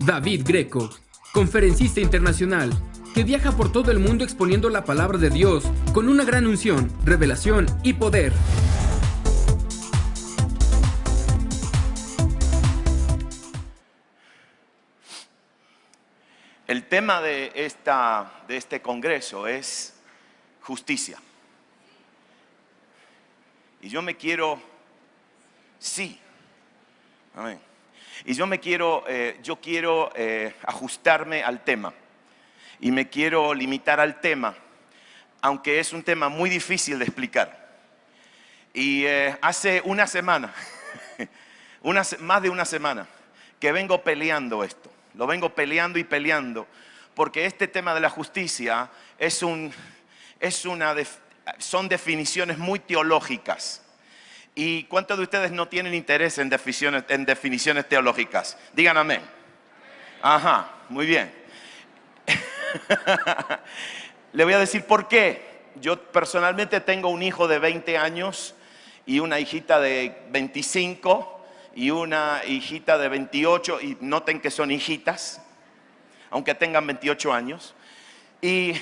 David Greco, conferencista internacional, que viaja por todo el mundo exponiendo la palabra de Dios con una gran unción, revelación y poder. El tema de este congreso es justicia. Y yo me quiero, amén. Y yo quiero ajustarme al tema. Y me quiero limitar al tema, aunque es un tema muy difícil de explicar. Y hace una semana, más de una semana, que vengo peleando esto. Lo vengo peleando y peleando, porque este tema de la justicia son definiciones muy teológicas. ¿Y cuántos de ustedes no tienen interés en definiciones teológicas? Digan amén. Ajá, muy bien. Le voy a decir por qué. Yo personalmente tengo un hijo de 20 años y una hijita de 25 y una hijita de 28, y noten que son hijitas, aunque tengan 28 años. Y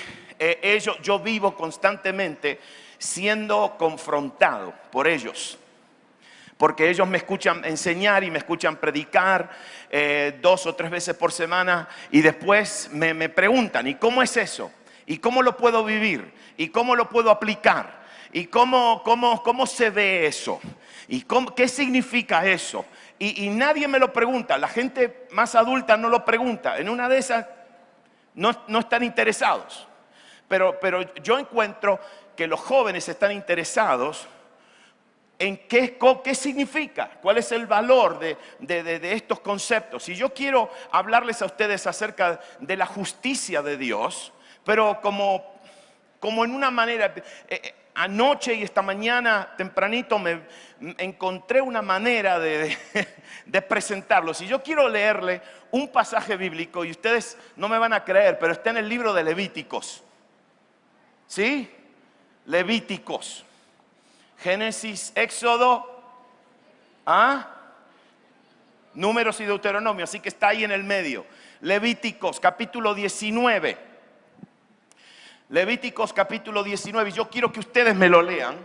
yo vivo constantemente siendo confrontado por ellos, porque ellos me escuchan enseñar y me escuchan predicar 2 o 3 veces por semana, y después me preguntan, ¿y cómo es eso? ¿Y cómo lo puedo vivir? ¿Y cómo lo puedo aplicar? ¿Y cómo se ve eso? ¿Y qué significa eso? Y nadie me lo pregunta. La gente más adulta no lo pregunta. En una de esas no están interesados. Pero yo encuentro que los jóvenes están interesados en qué significa, cuál es el valor de estos conceptos. Y yo quiero hablarles a ustedes acerca de la justicia de Dios, pero como en una manera. Anoche y esta mañana tempranito me encontré una manera de presentarlos. Y yo quiero leerle un pasaje bíblico, y ustedes no me van a creer, pero está en el libro de Levíticos. ¿Sí? Levíticos. Génesis, Éxodo, Números y Deuteronomio. Así que está ahí en el medio. Levíticos, capítulo 19. Levíticos capítulo 19, yo quiero que ustedes me lo lean.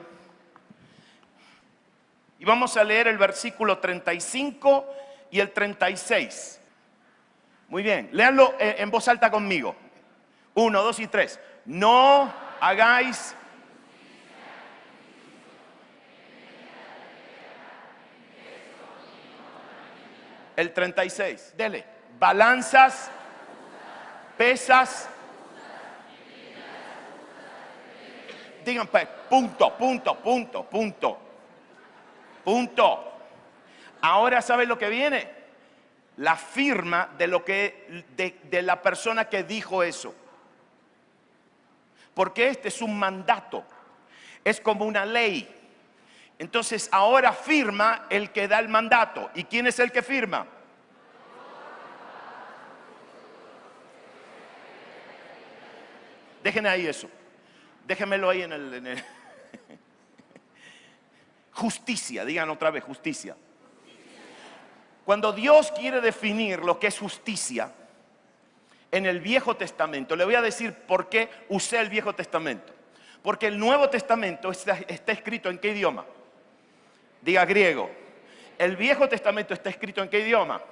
Y vamos a leer el versículo 35 y el 36. Muy bien, léanlo en voz alta conmigo. 1, 2 y 3. No hagáis el 36, dele. Balanzas, pesas. Digan, punto. Ahora, ¿saben lo que viene? La firma de la persona que dijo eso. Porque este es un mandato. Es como una ley. Entonces, ahora firma el que da el mandato. ¿Y quién es el que firma? Dejen ahí eso. Déjenmelo ahí en el... Justicia, digan otra vez, justicia. Cuando Dios quiere definir lo que es justicia en el Viejo Testamento, le voy a decir por qué usé el Viejo Testamento. Porque el Nuevo Testamento está escrito ¿en qué idioma? Diga griego. El Viejo Testamento está escrito ¿en qué idioma?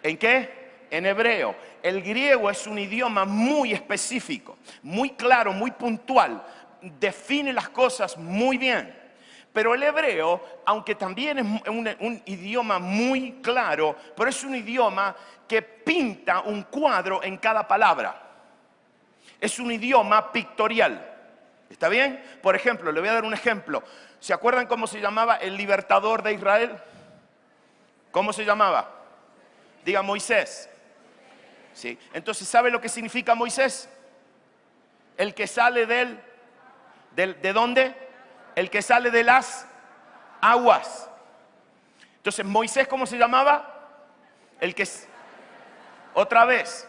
¿En qué? En hebreo. El griego es un idioma muy específico, muy claro, muy puntual. Define las cosas muy bien. Pero el hebreo, aunque también es un idioma muy claro, pero es un idioma que pinta un cuadro en cada palabra. Es un idioma pictorial. ¿Está bien? Por ejemplo, le voy a dar un ejemplo. ¿Se acuerdan cómo se llamaba el libertador de Israel? ¿Cómo se llamaba? Diga Moisés. Sí. Entonces, ¿sabe lo que significa Moisés? El que sale ¿de dónde? El que sale de las aguas. Entonces, Moisés, ¿cómo se llamaba? Otra vez.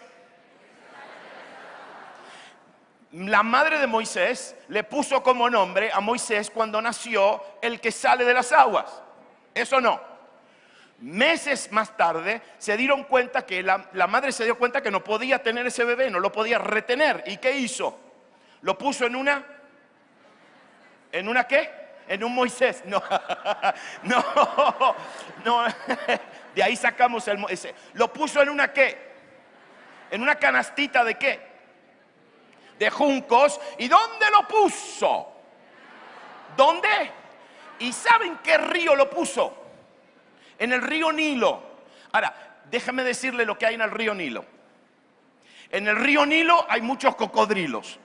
La madre de Moisés le puso como nombre a Moisés cuando nació el que sale de las aguas. ¿Eso no? Meses más tarde se dieron cuenta que la madre se dio cuenta que no podía tener ese bebé, no lo podía retener. ¿Y qué hizo? Lo puso ¿en una qué? En un Moisés. No, no. De ahí sacamos el Moisés. Lo puso en una qué? En una canastita de qué? De juncos. ¿Y dónde lo puso? ¿Dónde? ¿Y saben qué río lo puso? En el río Nilo. Ahora, déjame decirle lo que hay en el río Nilo. En el río Nilo hay muchos cocodrilos.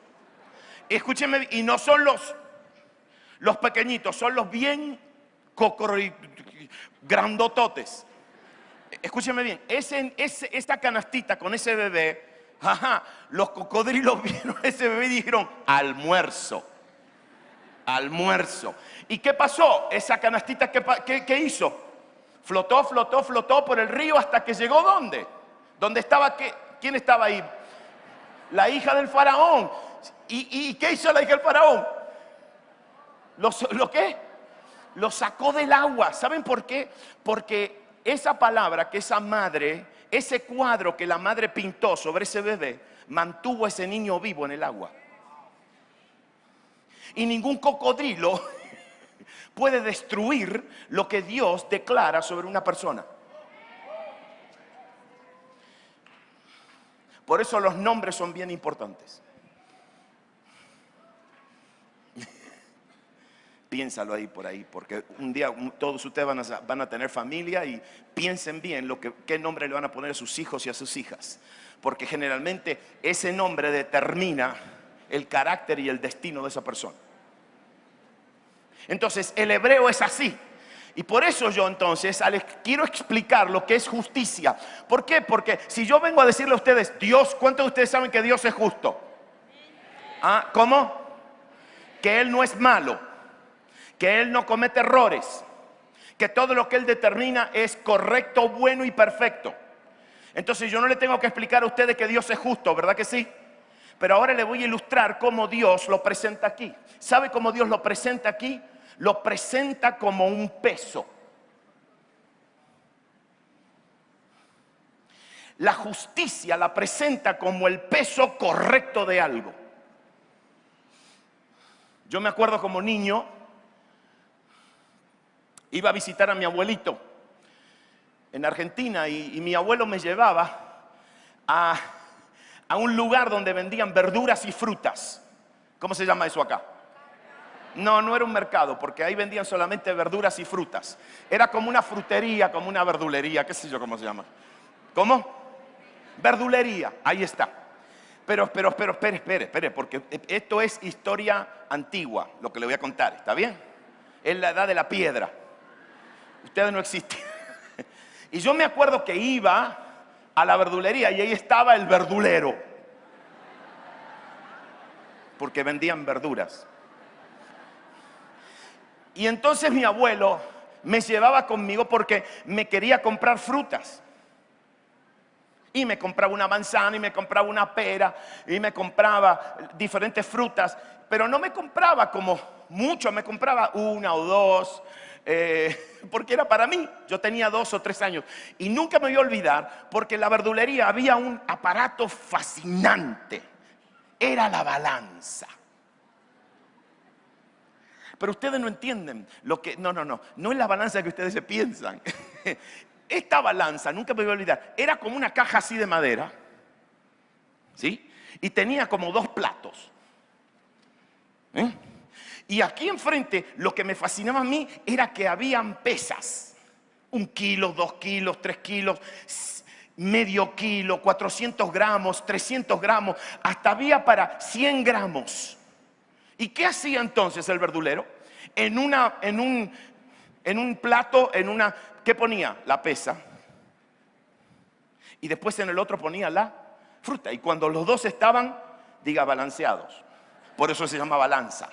Escúchenme, y no son los pequeñitos, son los bien grandototes. Escúchenme bien, esta canastita con ese bebé, los cocodrilos vieron ese bebé y dijeron, almuerzo. Almuerzo. ¿Y qué pasó? Esa canastita, ¿qué hizo? Flotó por el río hasta que llegó ¿dónde? ¿Dónde estaba qué? ¿Quién estaba ahí? La hija del faraón. ¿Y qué hizo la hija del faraón? ¿Lo qué? Lo sacó del agua. ¿Saben por qué? Porque esa palabra que esa madre, ese cuadro que la madre pintó sobre ese bebé, mantuvo a ese niño vivo en el agua. Y ningún cocodrilo puede destruir lo que Dios declara sobre una persona. Por eso los nombres son bien importantes. Piénsalo ahí por ahí, porque un día todos ustedes van a tener familia y piensen bien qué nombre le van a poner a sus hijos y a sus hijas. Porque generalmente ese nombre determina el carácter y el destino de esa persona. Entonces el hebreo es así. Y por eso yo entonces les quiero explicar lo que es justicia. ¿Por qué? Porque si yo vengo a decirle a ustedes, Dios, ¿cuántos de ustedes saben que Dios es justo? ¿Cómo? Que Él no es malo, que Él no comete errores, que todo lo que Él determina es correcto, bueno y perfecto. Entonces yo no le tengo que explicar a ustedes que Dios es justo, ¿verdad que sí? Pero ahora le voy a ilustrar cómo Dios lo presenta aquí. ¿Sabe cómo Dios lo presenta aquí? Lo presenta como un peso. La justicia la presenta como el peso correcto de algo. Yo me acuerdo como niño, iba a visitar a mi abuelito en Argentina y mi abuelo me llevaba a un lugar donde vendían verduras y frutas. ¿Cómo se llama eso acá? No era un mercado, porque ahí vendían solamente verduras y frutas. Era como una frutería, como una verdulería, qué sé yo cómo se llama. ¿Cómo? Verdulería, ahí está. Pero espere, porque esto es historia antigua, lo que le voy a contar, ¿está bien? Es la edad de la piedra. Ustedes no existen. Y yo me acuerdo que iba a la verdulería y ahí estaba el verdulero, porque vendían verduras. Y entonces mi abuelo me llevaba conmigo porque me quería comprar frutas. Y me compraba una manzana y me compraba una pera y me compraba diferentes frutas. Pero no me compraba como mucho, me compraba una o dos, porque era para mí. Yo tenía 2 o 3 años. Y nunca me voy a olvidar, porque en la verdulería había un aparato fascinante. Era la balanza. Pero ustedes no entienden lo que... No es la balanza que ustedes se piensan. Esta balanza, nunca me voy a olvidar, era como una caja así de madera, ¿sí? Y tenía como 2 platos. Y aquí enfrente, lo que me fascinaba a mí era que habían pesas. 1 kilo, 2 kilos, 3 kilos, medio kilo, 400 gramos, 300 gramos, hasta había para 100 gramos. ¿Y qué hacía entonces el verdulero? En un plato, ¿qué ponía? La pesa. Y después en el otro ponía la fruta. Y cuando los dos estaban, balanceados. Por eso se llama balanza.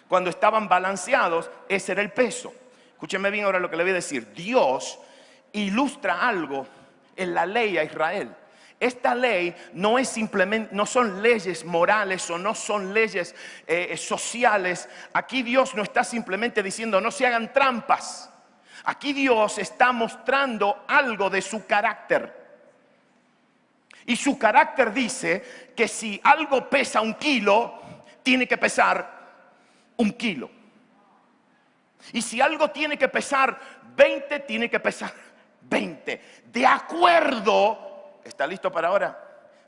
Cuando estaban balanceados, ese era el peso. Escúchenme bien ahora lo que le voy a decir. Dios ilustra algo en la ley a Israel. Esta ley no es simplemente, no son leyes morales o no son leyes sociales. Aquí Dios no está simplemente diciendo no se hagan trampas. Aquí Dios está mostrando algo de su carácter. Y su carácter dice que si algo pesa 1 kilo, tiene que pesar 1 kilo. Y si algo tiene que pesar 20, tiene que pesar 20. De acuerdo, ¿está listo para ahora?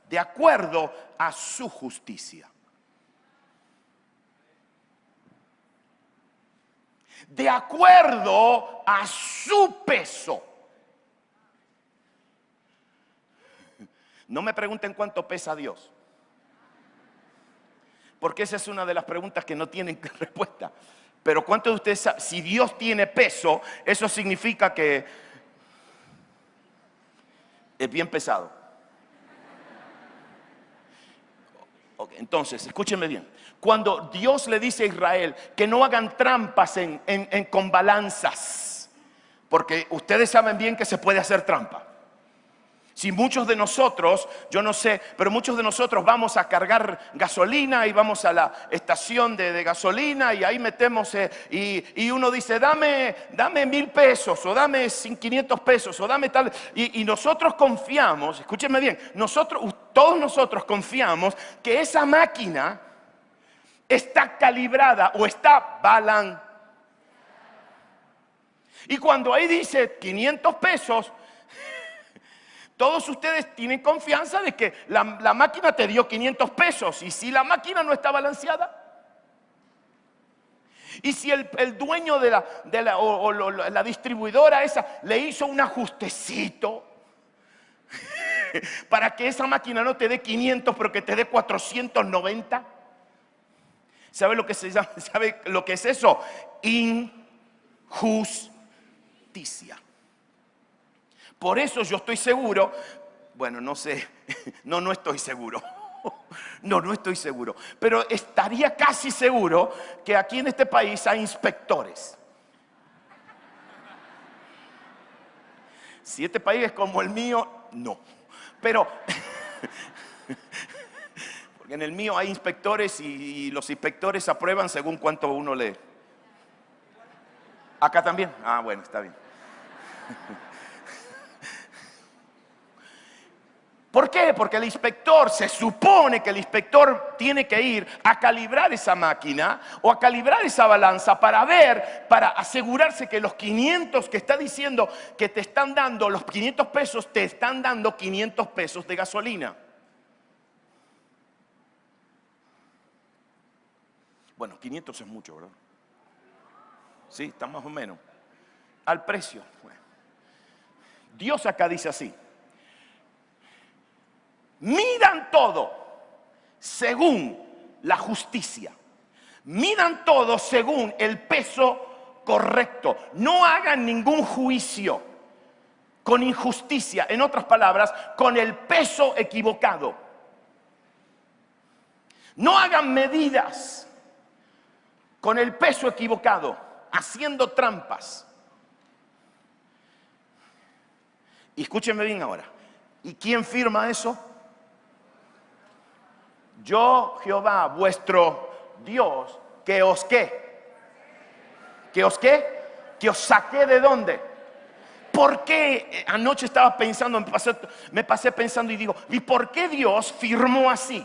De acuerdo a su justicia. De acuerdo a su peso. No me pregunten cuánto pesa Dios, porque esa es una de las preguntas que no tienen respuesta. Pero ¿cuántos de ustedes saben? Si Dios tiene peso, eso significa que es bien pesado. Okay, entonces, escúchenme bien. Cuando Dios le dice a Israel que no hagan trampas con balanzas, porque ustedes saben bien que se puede hacer trampa. Si muchos de nosotros, yo no sé, pero muchos de nosotros vamos a cargar gasolina y vamos a la estación de gasolina y ahí metemos y uno dice, dame 1,000 pesos o dame 500 pesos o dame tal. Y nosotros confiamos, escúchenme bien, todos nosotros confiamos que esa máquina está calibrada o está balanceada. Y cuando ahí dice 500 pesos, todos ustedes tienen confianza de que la máquina te dio 500 pesos. Y si la máquina no está balanceada, y si el dueño de la distribuidora esa le hizo un ajustecito para que esa máquina no te dé 500, pero que te dé 490. ¿Sabe lo que se llama? ¿Sabe lo que es eso? Injusticia. Por eso yo estoy seguro, bueno, no sé, no estoy seguro. No estoy seguro. Pero estaría casi seguro que aquí en este país hay inspectores. Si este país es como el mío, no. Pero, porque en el mío hay inspectores y los inspectores aprueban según cuánto uno lee. ¿Acá también? Ah, bueno, está bien. ¿Por qué? Porque el inspector, se supone que el inspector tiene que ir a calibrar esa máquina o a calibrar esa balanza para asegurarse que los 500 que está diciendo que te están dando, los 500 pesos, te están dando 500 pesos de gasolina. Bueno, 500 es mucho, ¿verdad? Sí, está más o menos. Al precio. Dios acá dice así. Midan todo según la justicia. Midan todo según el peso correcto. No hagan ningún juicio con injusticia. En otras palabras, con el peso equivocado. No hagan medidas con el peso equivocado, haciendo trampas. Y escúchenme bien ahora. ¿Y quién firma eso? Yo, Jehová, vuestro Dios, que os ¿qué? ¿Que os qué? ¿Que os saqué de dónde? ¿Por qué? Anoche estaba pensando, me pasé pensando y digo, ¿y por qué Dios firmó así?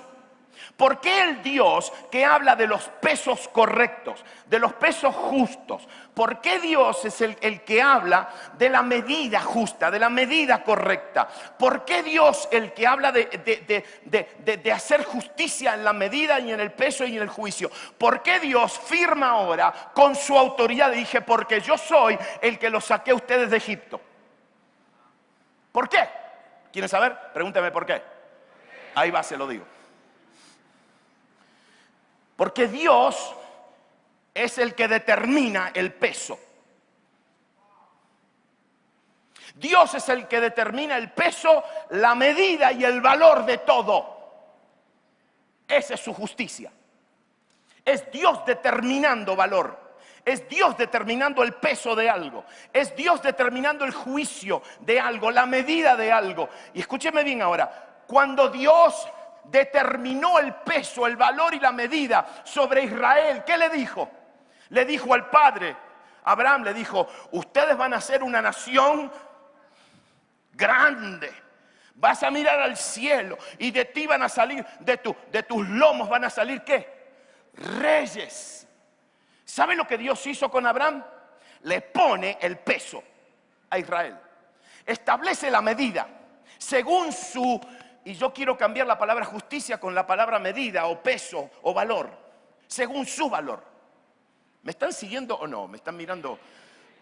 ¿Por qué el Dios que habla de los pesos correctos, de los pesos justos? ¿Por qué Dios es el que habla de la medida justa, de la medida correcta? ¿Por qué Dios el que habla de hacer justicia en la medida y en el peso y en el juicio? ¿Por qué Dios firma ahora con su autoridad? Y dije, porque yo soy el que los saqué a ustedes de Egipto. ¿Por qué? ¿Quieren saber? Pregúntame por qué. Ahí va, se lo digo. Porque Dios es el que determina el peso. Dios es el que determina el peso, la medida y el valor de todo. Esa es su justicia. Es Dios determinando valor. Es Dios determinando el peso de algo. Es Dios determinando el juicio de algo, la medida de algo. Y escúcheme bien ahora. Cuando Dios determinó el peso, el valor y la medida sobre Israel, ¿qué le dijo? Le dijo al padre, Abraham le dijo, ustedes van a ser una nación grande. Vas a mirar al cielo y de ti van a salir, de tus lomos van a salir, ¿qué? Reyes. ¿Sabe lo que Dios hizo con Abraham? Le pone el peso a Israel. Establece la medida según su... Y yo quiero cambiar la palabra justicia con la palabra medida o peso o valor. Según su valor. ¿Me están siguiendo o no? ¿Me están mirando?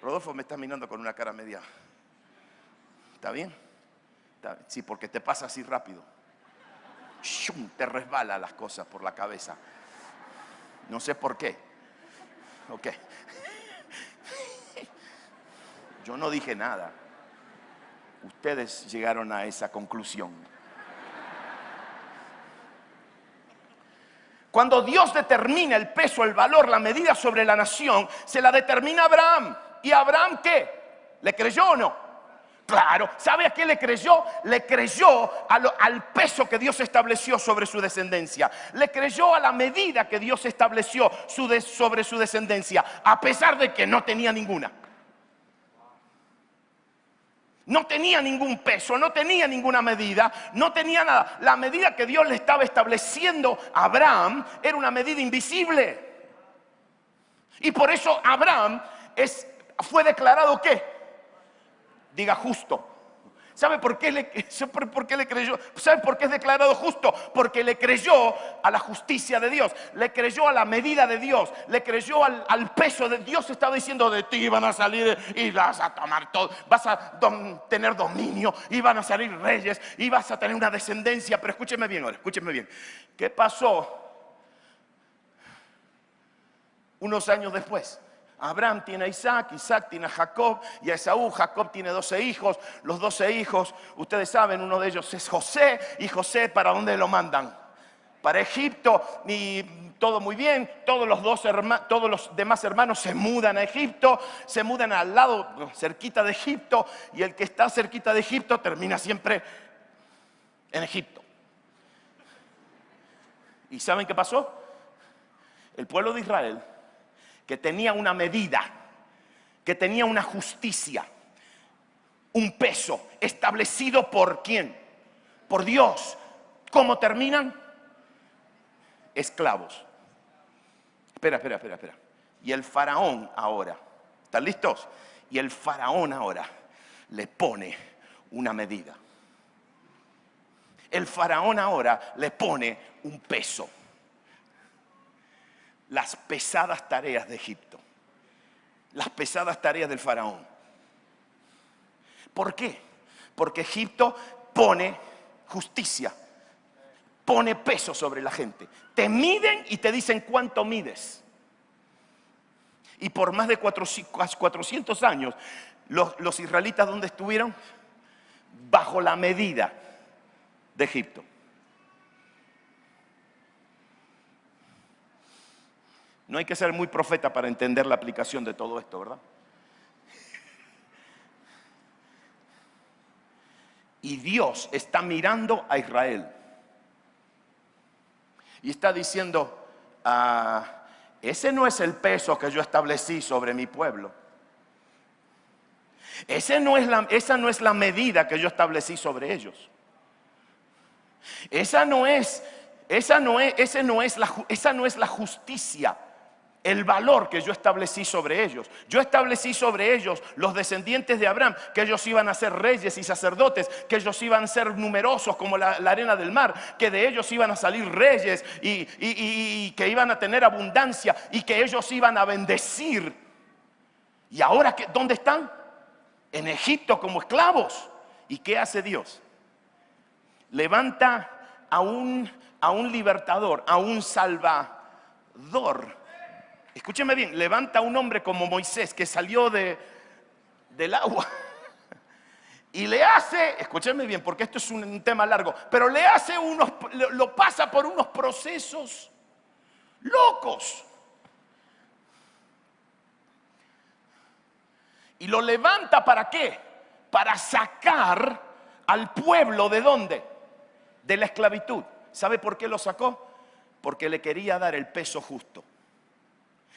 Rodolfo me está mirando con una cara media. ¿Está bien? Sí, porque te pasa así rápido. ¡Shum! Te resbala las cosas por la cabeza. No sé por qué. Ok. Yo no dije nada. Ustedes llegaron a esa conclusión. Cuando Dios determina el peso, el valor, la medida sobre la nación, se la determina Abraham. ¿Y Abraham qué? ¿Le creyó o no? Claro. ¿Sabe a qué le creyó? Le creyó al peso que Dios estableció sobre su descendencia. Le creyó a la medida que Dios estableció sobre su descendencia, a pesar de que no tenía ninguna. No tenía ningún peso, no tenía ninguna medida, no tenía nada. La medida que Dios le estaba estableciendo a Abraham era una medida invisible. Y por eso Abraham fue declarado ¿qué? Diga justo. ¿Sabe por qué le creyó? ¿Sabe por qué es declarado justo? Porque le creyó a la justicia de Dios, le creyó a la medida de Dios, le creyó al peso de Dios. Estaba diciendo, de ti van a salir y vas a tomar todo, vas a tener dominio y van a salir reyes y vas a tener una descendencia. Pero escúcheme bien ahora, escúcheme bien. ¿Qué pasó unos años después? Abraham tiene a Isaac, Isaac tiene a Jacob y a Esaú. Jacob tiene 12 hijos. Los 12 hijos, ustedes saben, uno de ellos es José. Y José, ¿para dónde lo mandan? Para Egipto. Y todo muy bien. Todos los demás hermanos se mudan a Egipto. Se mudan al lado, cerquita de Egipto. Y el que está cerquita de Egipto termina siempre en Egipto. ¿Y saben qué pasó? El pueblo de Israel, que tenía una medida, que tenía una justicia, un peso establecido por ¿quién? Por Dios. ¿Cómo terminan? Esclavos. Espera. Y el faraón ahora, ¿están listos? Y el faraón ahora le pone una medida. El faraón ahora le pone un peso. Las pesadas tareas de Egipto, las pesadas tareas del faraón. ¿Por qué? Porque Egipto pone justicia, pone peso sobre la gente. Te miden y te dicen cuánto mides. Y por más de 400 años, los israelitas, ¿dónde estuvieron? Bajo la medida de Egipto. No hay que ser muy profeta para entender la aplicación de todo esto, ¿verdad? Y Dios está mirando a Israel. Y está diciendo, ese no es el peso que yo establecí sobre mi pueblo. Esa no es la medida que yo establecí sobre ellos. Esa no es la justicia, el valor que yo establecí sobre ellos. Yo establecí sobre ellos, los descendientes de Abraham, que ellos iban a ser reyes y sacerdotes, que ellos iban a ser numerosos como la arena del mar, que de ellos iban a salir reyes y que iban a tener abundancia y que ellos iban a bendecir. Y ahora, ¿dónde están? En Egipto como esclavos. ¿Y qué hace Dios? Levanta a un libertador, a un salvador. Escúcheme bien, levanta a un hombre como Moisés que salió del agua y le hace, escúcheme bien porque esto es un tema largo, pero lo pasa por unos procesos locos. Y lo levanta ¿para qué? Para sacar al pueblo ¿de dónde? De la esclavitud. ¿Sabe por qué lo sacó? Porque le quería dar el peso justo.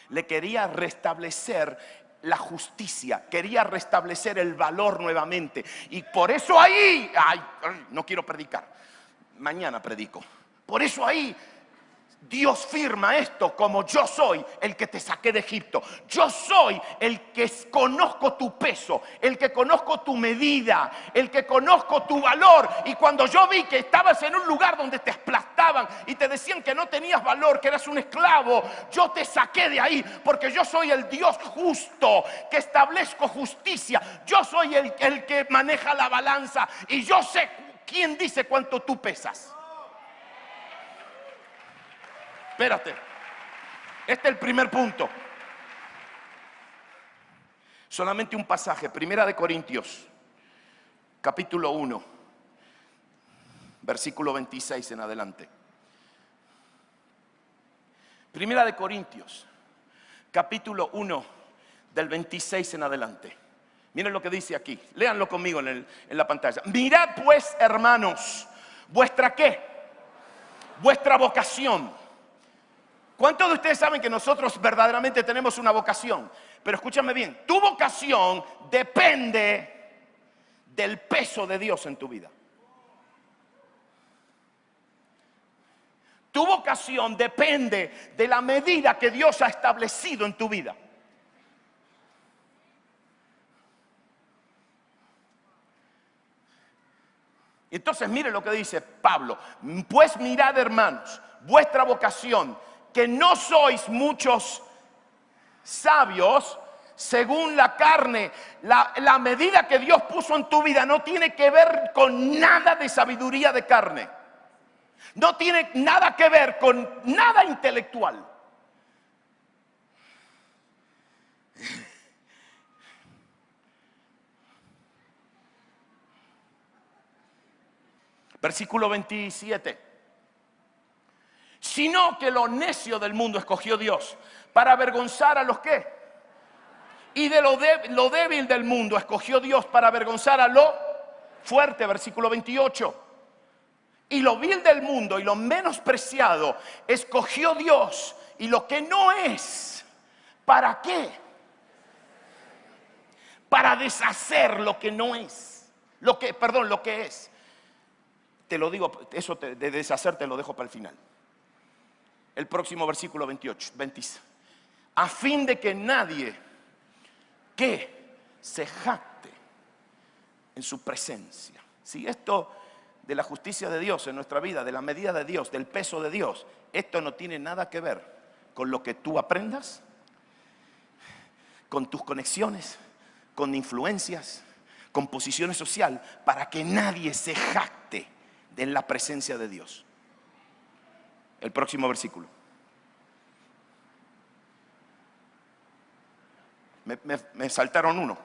Le quería restablecer la justicia, quería restablecer el valor nuevamente. Y por eso ahí, no quiero predicar, mañana predico. Por eso ahí Dios firma esto como: yo soy el que te saqué de Egipto. Yo soy el que conozco tu peso, el que conozco tu medida, el que conozco tu valor. Y cuando yo vi que estabas en un lugar donde te aplastaban y te decían que no tenías valor, que eras un esclavo, yo te saqué de ahí, porque yo soy el Dios justo, que establezco justicia. Yo soy el que maneja la balanza, y yo sé quién dice cuánto tú pesas. Espérate, este es el primer punto. Solamente un pasaje, Primera de Corintios, capítulo 1, versículo 26 en adelante. Primera de Corintios, capítulo 1, del 26 en adelante. Miren lo que dice aquí, léanlo conmigo en la pantalla. Mirad pues, hermanos, ¿vuestra qué? Vuestra vocación. ¿Cuántos de ustedes saben que nosotros verdaderamente tenemos una vocación? Pero escúchame bien, tu vocación depende del peso de Dios en tu vida. Tu vocación depende de la medida que Dios ha establecido en tu vida. Entonces mire lo que dice Pablo. Pues mirad, hermanos, vuestra vocación, que no sois muchos sabios según la carne. La medida que Dios puso en tu vida no tiene que ver con nada de sabiduría de carne. No tiene nada que ver con nada intelectual. Versículo 27. Sino que lo necio del mundo escogió Dios para avergonzar a los que. Y de lo débil del mundo escogió Dios para avergonzar a lo fuerte. Versículo 28. Y lo vil del mundo y lo menospreciado escogió Dios, y lo que no es. ¿Para qué? Para deshacer lo que no es. Lo que es. Te lo digo, eso de deshacer te lo dejo para el final. El próximo versículo 28, 26. A fin de que nadie que se jacte en su presencia. Si esto de la justicia de Dios en nuestra vida, de la medida de Dios, del peso de Dios, esto no tiene nada que ver con lo que tú aprendas, con tus conexiones, con influencias, con posiciones sociales, para que nadie se jacte en la presencia de Dios. El próximo versículo. Me saltaron uno.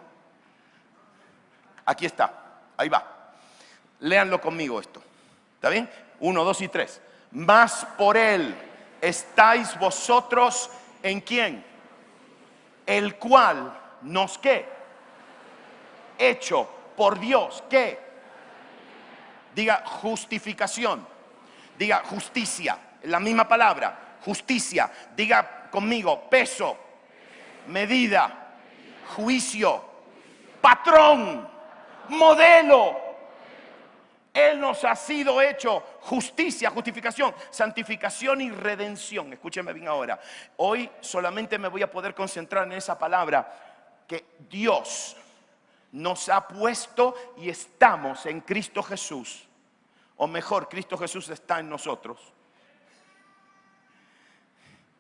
Aquí está, ahí va. Léanlo conmigo esto. ¿Está bien? 1, 2 y 3. Mas por él estáis vosotros en quién. El cual nos ¿qué? Hecho por Dios. ¿Qué? Diga justificación. Diga justicia. La misma palabra. Justicia. Diga conmigo peso. Medida. Juicio. Patrón. Modelo. Él nos ha sido hecho justicia, justificación, santificación y redención. Escúcheme bien ahora. Hoy solamente me voy a poder concentrar en esa palabra, que Dios nos ha puesto y estamos en Cristo Jesús. O mejor, Cristo Jesús está en nosotros.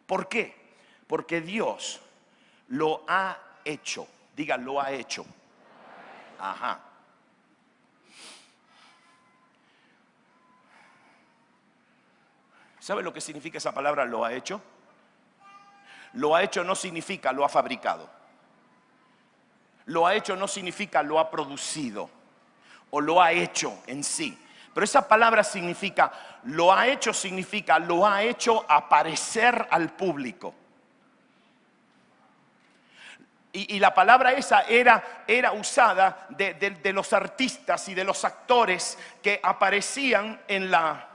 ¿Por qué? Porque Dios lo ha hecho. Diga, lo ha hecho. Ajá. ¿Sabe lo que significa esa palabra, lo ha hecho? Lo ha hecho no significa lo ha fabricado. Lo ha hecho no significa lo ha producido o lo ha hecho en sí. Pero esa palabra significa, lo ha hecho significa, lo ha hecho aparecer al público. Y la palabra esa era usada de los artistas y de los actores que aparecían en la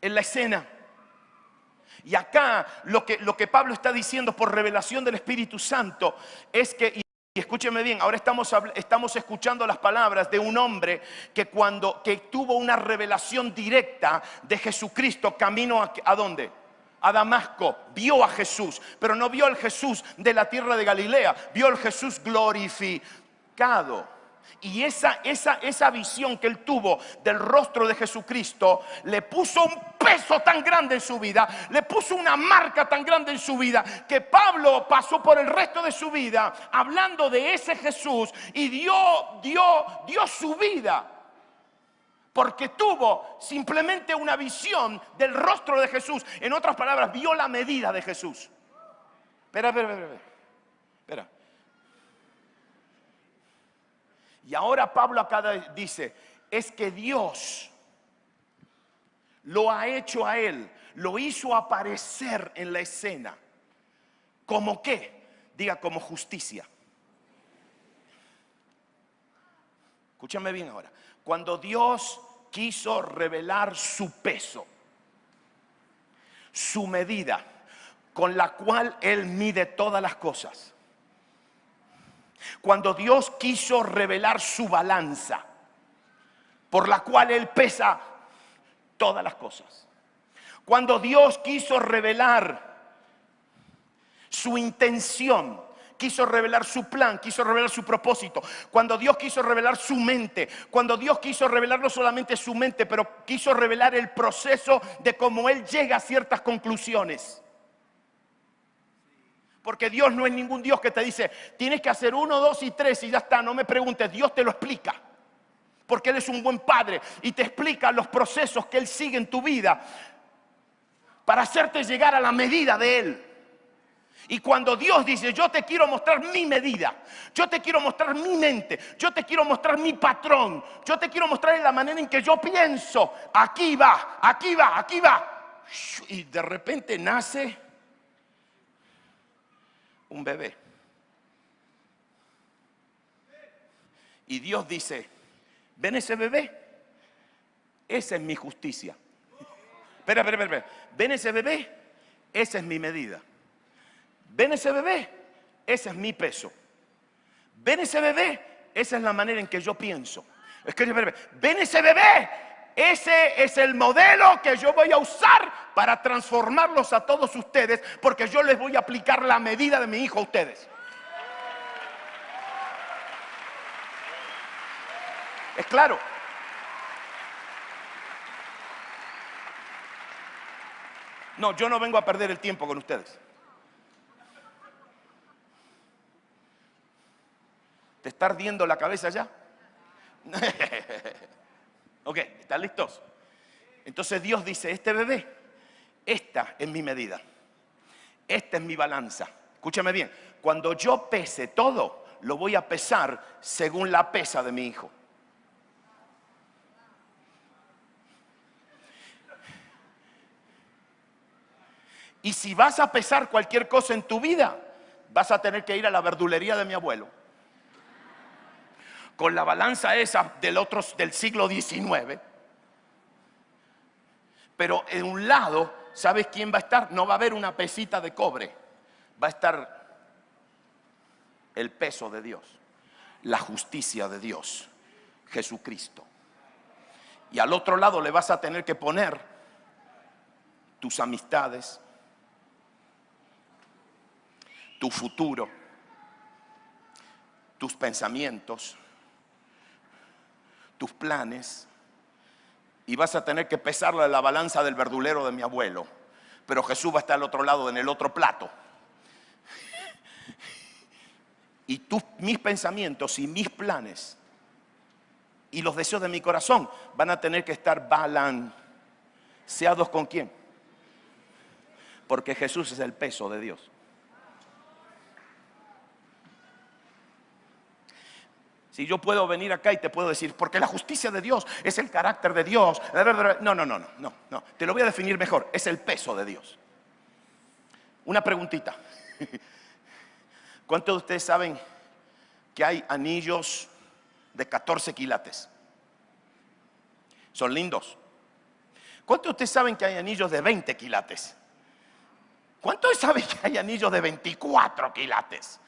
escena. Y acá lo que Pablo está diciendo por revelación del Espíritu Santo es que, y escúcheme bien, ahora estamos escuchando las palabras de un hombre que tuvo una revelación directa de Jesucristo camino ¿a dónde? A Damasco. Vio a Jesús, pero no vio al Jesús de la tierra de Galilea, vio al Jesús glorificado. Y esa visión que él tuvo del rostro de Jesucristo le puso un peso tan grande en su vida, le puso una marca tan grande en su vida, que Pablo pasó por el resto de su vida hablando de ese Jesús y dio su vida. Porque tuvo simplemente una visión del rostro de Jesús. En otras palabras, vio la medida de Jesús. Espera. Y ahora Pablo acá dice, es que Dios lo ha hecho a él, lo hizo aparecer en la escena. ¿Cómo qué? Diga, como justicia. Escúchame bien ahora. Cuando Dios quiso revelar su peso, su medida, con la cual Él mide todas las cosas. Cuando Dios quiso revelar su balanza, por la cual Él pesa todas las cosas. Cuando Dios quiso revelar su intención, quiso revelar su plan, quiso revelar su propósito. Cuando Dios quiso revelar su mente, cuando Dios quiso revelar no solamente su mente, pero quiso revelar el proceso de cómo Él llega a ciertas conclusiones. Porque Dios no es ningún Dios que te dice, tienes que hacer 1, 2 y 3 y ya está, no me preguntes, Dios te lo explica. Porque Él es un buen padre y te explica los procesos que Él sigue en tu vida para hacerte llegar a la medida de Él. Y cuando Dios dice, yo te quiero mostrar mi medida, yo te quiero mostrar mi mente, yo te quiero mostrar mi patrón, yo te quiero mostrar la manera en que yo pienso, aquí va, aquí va, aquí va. Y de repente nace un bebé. Y Dios dice, ¿ven ese bebé? Esa es mi justicia. Espera. ¿Ven ese bebé? Esa es mi medida. ¿Ven ese bebé? Ese es mi peso. ¿Ven ese bebé? Esa es la manera en que yo pienso. ¿Ven ese bebé? Ese es el modelo que yo voy a usar para transformarlos a todos ustedes, porque yo les voy a aplicar la medida de mi hijo a ustedes. ¿Es claro? No, yo no vengo a perder el tiempo con ustedes. ¿Te está ardiendo la cabeza ya? Ok, ¿están listos? Entonces Dios dice, este bebé, esta es mi medida. Esta es mi balanza. Escúchame bien, cuando yo pese todo, lo voy a pesar según la pesa de mi hijo. Y si vas a pesar cualquier cosa en tu vida, vas a tener que ir a la verdulería de mi abuelo. Con la balanza esa del siglo XIX. Pero en un lado, ¿sabes quién va a estar? No va a haber una pesita de cobre. Va a estar el peso de Dios, la justicia de Dios, Jesucristo. Y al otro lado le vas a tener que poner tus amistades, tu futuro, tus pensamientos, tus planes, y vas a tener que pesarla en la balanza del verdulero de mi abuelo. Pero Jesús va a estar al otro lado, en el otro plato. Y mis pensamientos y mis planes y los deseos de mi corazón van a tener que estar balanceados. ¿Con quién? Porque Jesús es el peso de Dios. Si yo puedo venir acá y te puedo decir, porque la justicia de Dios es el carácter de Dios. No. Te lo voy a definir mejor. Es el peso de Dios. Una preguntita. ¿Cuántos de ustedes saben que hay anillos de 14 quilates? Son lindos. ¿Cuántos de ustedes saben que hay anillos de 20 quilates? ¿Cuántos saben que hay anillos de 24 quilates?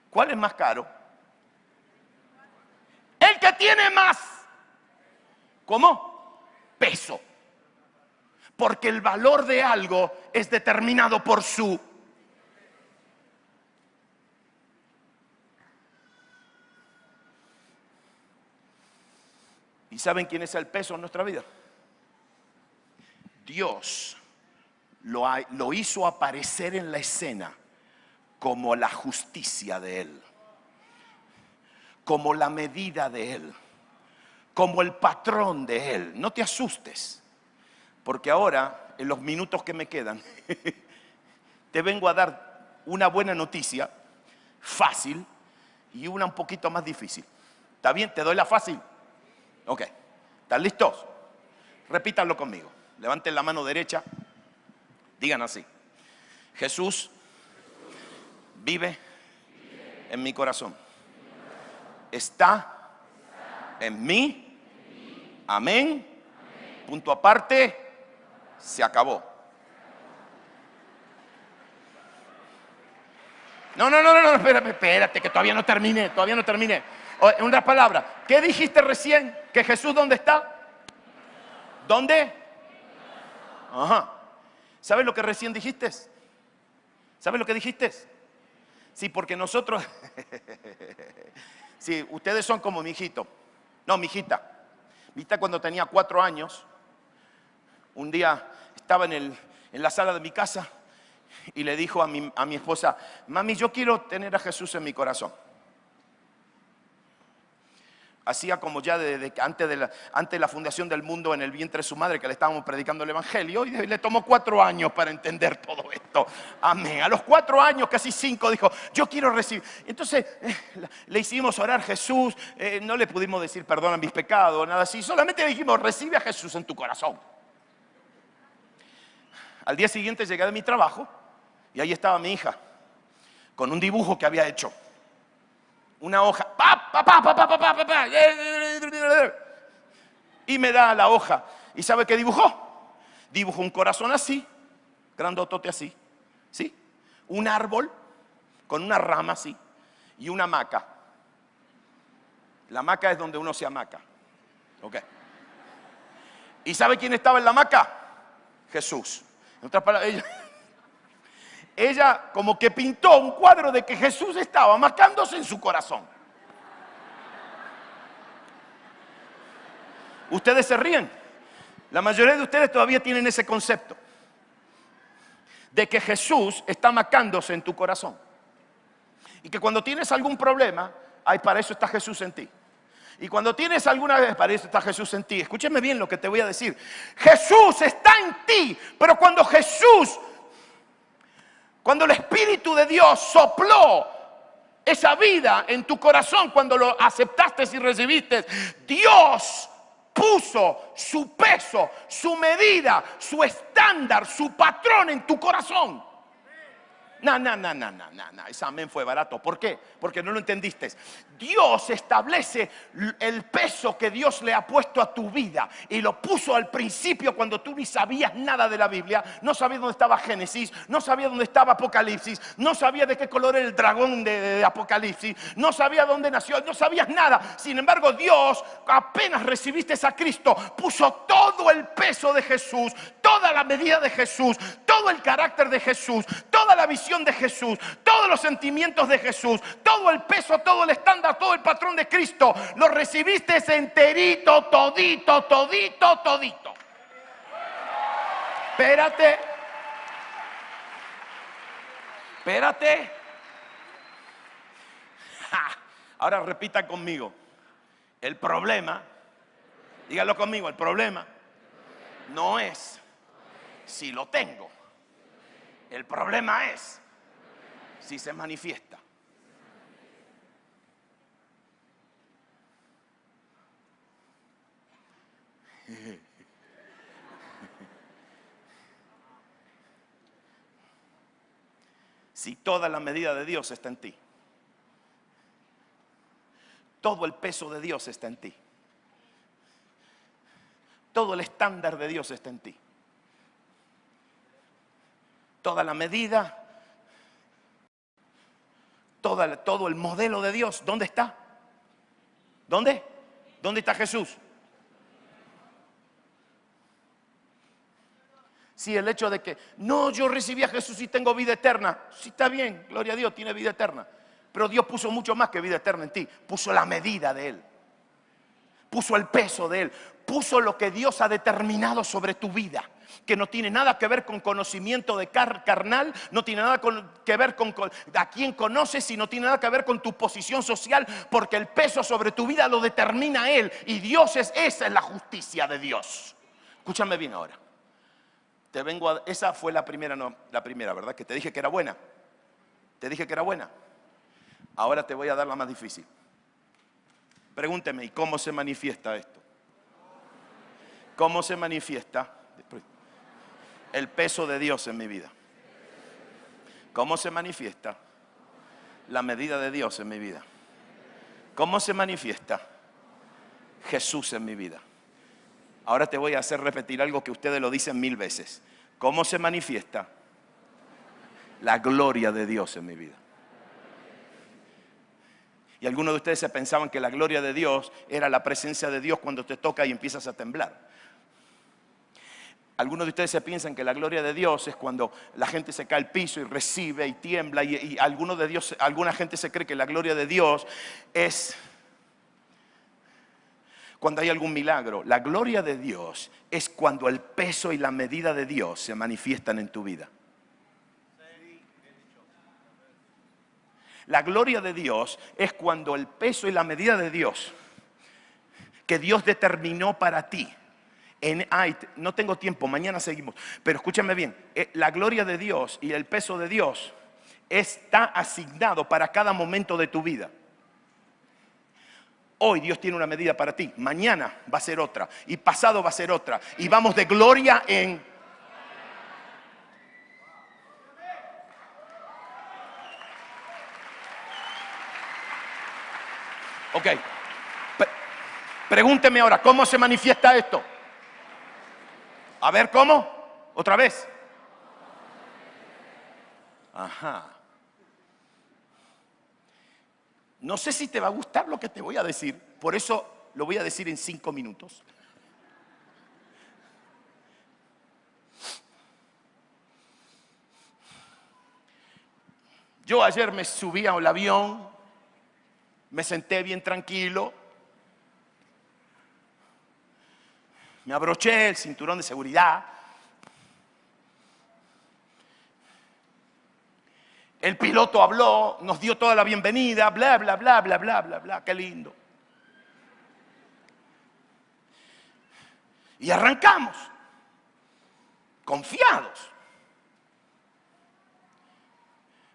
¿Cuál es más caro? El que tiene más. ¿Cómo? Peso. Porque el valor de algo es determinado por su. ¿Y saben quién es el peso en nuestra vida? Dios lo hizo aparecer en la escena como la justicia de Él, como la medida de Él, como el patrón de Él. No te asustes, porque ahora, en los minutos que me quedan, te vengo a dar una buena noticia, fácil, y una un poquito más difícil. ¿Está bien? ¿Te doy la fácil? Ok. ¿Están listos? Repítanlo conmigo. Levanten la mano derecha. Digan así: Jesús vive en mi corazón. Está en mí. Amén. Punto aparte. Se acabó. No, espérate, que todavía no terminé. En una palabra, ¿qué dijiste recién? ¿Que Jesús dónde está? ¿Dónde? Ajá. ¿Sabes lo que recién dijiste? ¿Sabes lo que dijiste? Sí, porque nosotros, sí, ustedes son como mi hijito. No, mi hijita. Mi hijita cuando tenía 4 años, un día estaba en la sala de mi casa y le dijo a mi esposa: mami, yo quiero tener a Jesús en mi corazón. Hacía como ya antes de la fundación del mundo, en el vientre de su madre, que le estábamos predicando el evangelio, y le tomó 4 años para entender todo esto. Amén. A los 4 años, casi 5, dijo: yo quiero recibir. Entonces le hicimos orar: Jesús, no le pudimos decir perdona mis pecados, nada así, solamente le dijimos: recibe a Jesús en tu corazón. Al día siguiente llegué de mi trabajo y ahí estaba mi hija con un dibujo que había hecho. Una hoja, y me da la hoja. ¿Y sabe qué dibujó? Dibujó un corazón así, grandotote así, ¿sí? Un árbol con una rama así y una hamaca. La hamaca es donde uno se hamaca. Ok. ¿Y sabe quién estaba en la hamaca? Jesús. En otras palabras, ella como que pintó un cuadro de que Jesús estaba marcándose en su corazón. Ustedes se ríen. La mayoría de ustedes todavía tienen ese concepto de que Jesús está marcándose en tu corazón. Y que cuando tienes algún problema, ay, para eso está Jesús en ti. Y cuando tienes alguna vez, para eso está Jesús en ti. Escúcheme bien lo que te voy a decir. Jesús está en ti, pero cuando el Espíritu de Dios sopló esa vida en tu corazón, cuando lo aceptaste y recibiste, Dios puso su peso, su medida, su estándar, su patrón en tu corazón. No, ese amén fue barato. ¿Por qué? Porque no lo entendiste. Dios establece el peso que Dios le ha puesto a tu vida y lo puso al principio cuando tú ni sabías nada de la Biblia. No sabías dónde estaba Génesis, no sabías dónde estaba Apocalipsis, no sabías de qué color era el dragón de Apocalipsis, no sabías dónde nació, no sabías nada. Sin embargo, Dios, apenas recibiste a Cristo, puso todo el peso de Jesús, toda la medida de Jesús, todo el carácter de Jesús, toda la visión de Jesús, todos los sentimientos de Jesús, todo el peso, todo el estándar, todo el patrón de Cristo. Lo recibiste enterito, todito. Espérate. Ahora repita conmigo. El problema, dígalo conmigo, el problema no es si lo tengo. El problema es si se manifiesta. Si toda la medida de Dios está en ti, todo el peso de Dios está en ti, Todo el estándar de Dios está en ti. Toda la medida, todo el modelo de Dios, ¿dónde está? ¿Dónde? ¿Dónde está Jesús? Sí, el hecho de que, no, yo recibí a Jesús y tengo vida eterna. Sí, está bien, gloria a Dios, tiene vida eterna. Pero Dios puso mucho más que vida eterna en ti. Puso la medida de Él. Puso el peso de Él. Puso lo que Dios ha determinado sobre tu vida. Que no tiene nada que ver con conocimiento de carnal, no tiene nada que ver con a quién conoces, y no tiene nada que ver con tu posición social, porque el peso sobre tu vida lo determina Él. Y esa es la justicia de Dios. Escúchame bien ahora. Esa fue la primera, ¿verdad? Que te dije que era buena. Te dije que era buena. Ahora te voy a dar la más difícil. Pregúnteme, ¿y cómo se manifiesta esto? ¿Cómo se manifiesta el peso de Dios en mi vida? ¿Cómo se manifiesta la medida de Dios en mi vida? ¿Cómo se manifiesta Jesús en mi vida? Ahora te voy a hacer repetir algo que ustedes lo dicen 1000 veces. ¿Cómo se manifiesta la gloria de Dios en mi vida? Y algunos de ustedes se pensaban que la gloria de Dios era la presencia de Dios cuando te toca y empiezas a temblar. Algunos de ustedes se piensan que la gloria de Dios es cuando la gente se cae al piso y recibe y tiembla. Y alguna gente se cree que la gloria de Dios es cuando hay algún milagro. La gloria de Dios es cuando el peso y la medida de Dios se manifiestan en tu vida. La gloria de Dios es cuando el peso y la medida de Dios que Dios determinó para ti. No tengo tiempo, mañana seguimos. Pero escúchame bien, la gloria de Dios y el peso de Dios está asignado para cada momento de tu vida. Hoy Dios tiene una medida para ti, mañana va a ser otra y pasado va a ser otra. Y vamos de gloria en... Ok, pregúnteme ahora, ¿cómo se manifiesta esto? A ver, ¿cómo? ¿Otra vez? Ajá. No sé si te va a gustar lo que te voy a decir, por eso lo voy a decir en 5 minutos. Yo ayer me subí al avión, me senté bien tranquilo, me abroché el cinturón de seguridad. El piloto habló, nos dio toda la bienvenida, bla, bla, bla, bla, bla, bla, bla, qué lindo. Y arrancamos, confiados.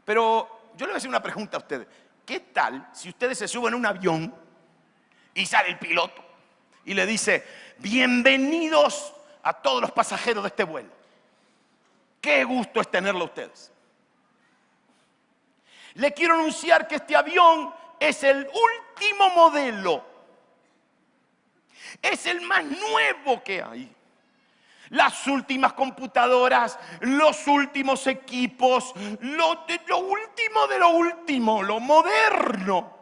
Pero yo le voy a hacer una pregunta a ustedes. ¿Qué tal si ustedes se suben a un avión y sale el piloto y le dice, bienvenidos a todos los pasajeros de este vuelo? Qué gusto es tenerlo a ustedes. Le quiero anunciar que este avión es el último modelo. Es el más nuevo que hay. Las últimas computadoras, los últimos equipos, lo último de lo último, lo moderno.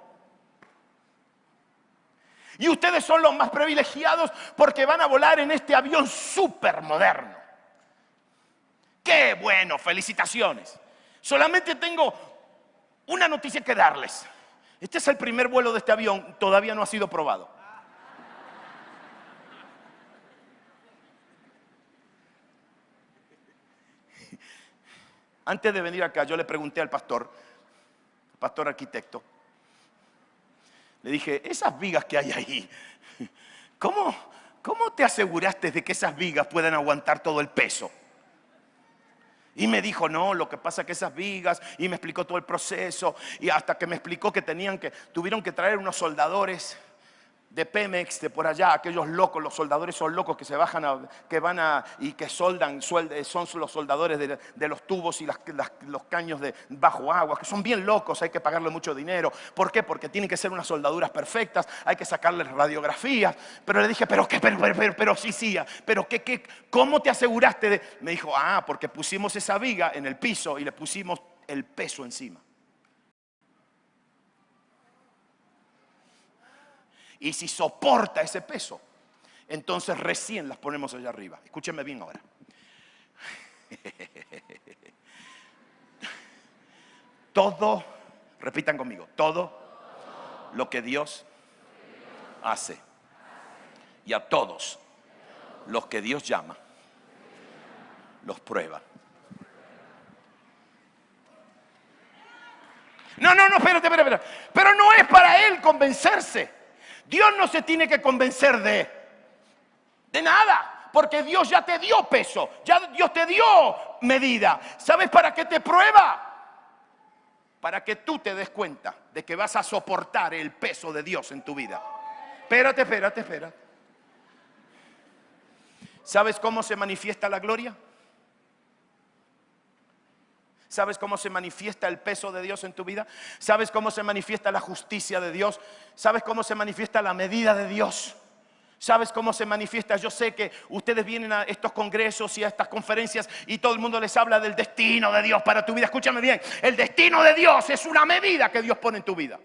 Y ustedes son los más privilegiados porque van a volar en este avión súper moderno. ¡Qué bueno! ¡Felicitaciones! Solamente tengo una noticia que darles. Este es el primer vuelo de este avión, todavía no ha sido probado. Antes de venir acá, yo le pregunté al pastor arquitecto, le dije, esas vigas que hay ahí, ¿cómo te aseguraste de que esas vigas puedan aguantar todo el peso? Y me dijo, no, lo que pasa es que esas vigas, y me explicó todo el proceso, y hasta que me explicó que tuvieron que traer unos soldadores de Pemex, de por allá, aquellos locos, los soldadores son locos que se bajan, que van y que soldan, son los soldadores de los tubos y los caños de bajo agua, que son bien locos, hay que pagarle mucho dinero. ¿Por qué? Porque tienen que ser unas soldaduras perfectas, hay que sacarles radiografías. Pero le dije, pero sí, pero ¿cómo te aseguraste? Me dijo, porque pusimos esa viga en el piso y le pusimos el peso encima. Y si soporta ese peso, entonces recién las ponemos allá arriba. Escúchenme bien ahora. Todo, repitan conmigo, todo lo que Dios hace y a todos los que Dios llama, los prueba. No, espérate. Pero no es para él convencerse. Dios no se tiene que convencer de nada, porque Dios ya te dio peso, ya Dios te dio medida. ¿Sabes para qué te prueba? Para que tú te des cuenta de que vas a soportar el peso de Dios en tu vida. Espérate. ¿Sabes cómo se manifiesta la gloria? ¿Sabes cómo se manifiesta el peso de Dios en tu vida? ¿Sabes cómo se manifiesta la justicia de Dios? ¿Sabes cómo se manifiesta la medida de Dios? ¿Sabes cómo se manifiesta? Yo sé que ustedes vienen a estos congresos y a estas conferencias y todo el mundo les habla del destino de Dios para tu vida. Escúchame bien, el destino de Dios es una medida que Dios pone en tu vida.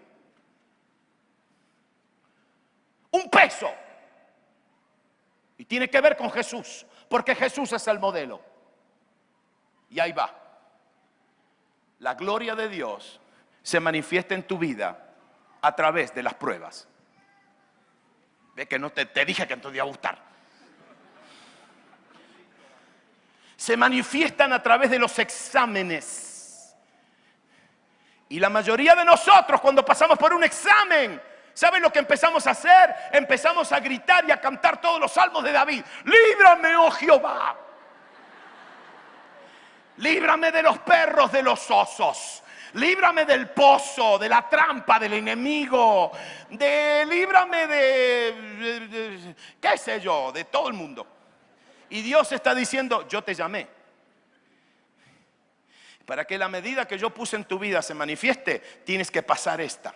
Un peso. Y tiene que ver con Jesús, porque Jesús es el modelo. Y ahí va. La gloria de Dios se manifiesta en tu vida a través de las pruebas. Ve que no te dije que no te iba a gustar. Se manifiestan a través de los exámenes. Y la mayoría de nosotros, cuando pasamos por un examen, ¿saben lo que empezamos a hacer? Empezamos a gritar y a cantar todos los salmos de David. Líbrame, oh Jehová. Líbrame de los perros, de los osos. Líbrame del pozo, de la trampa del enemigo. Líbrame de qué sé yo, de todo el mundo. Y Dios está diciendo, yo te llamé. Para que la medida que yo puse en tu vida se manifieste, tienes que pasar esta.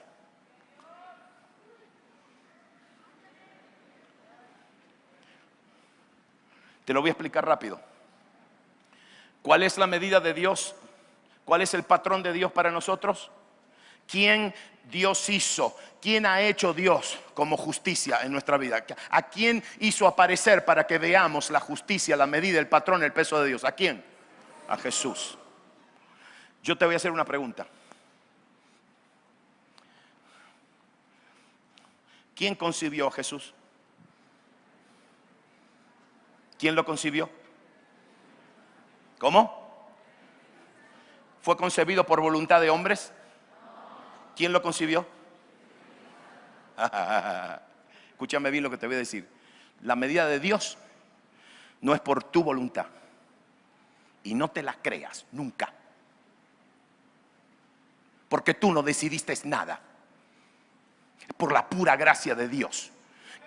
Te lo voy a explicar rápido. ¿Cuál es la medida de Dios? ¿Cuál es el patrón de Dios para nosotros? ¿Quién Dios hizo? ¿Quién ha hecho Dios como justicia en nuestra vida? ¿A quién hizo aparecer para que veamos la justicia, la medida, el patrón, el peso de Dios? ¿A quién? A Jesús. Yo te voy a hacer una pregunta. ¿Quién concibió a Jesús? ¿Quién lo concibió? ¿Cómo? ¿Fue concebido por voluntad de hombres? ¿Quién lo concibió? Escúchame bien lo que te voy a decir. La medida de Dios no es por tu voluntad. Y no te la creas nunca. Porque tú no decidiste nada. Es por la pura gracia de Dios.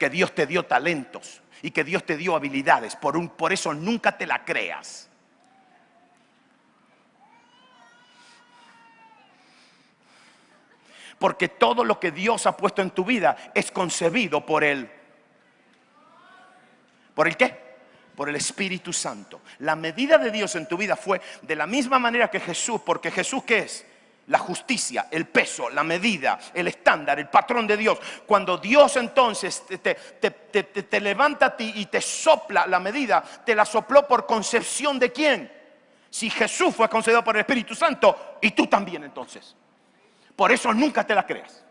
Que Dios te dio talentos y que Dios te dio habilidades. Por eso nunca te la creas. Porque todo lo que Dios ha puesto en tu vida es concebido por Él. ¿Por el qué? Por el Espíritu Santo. La medida de Dios en tu vida fue de la misma manera que Jesús. Porque Jesús, ¿qué es? La justicia, el peso, la medida, el estándar, el patrón de Dios. Cuando Dios entonces te levanta a ti y te sopla la medida, te la sopló por concepción de ¿quién? Si Jesús fue concedido por el Espíritu Santo, y tú también entonces. Por eso nunca te la creas.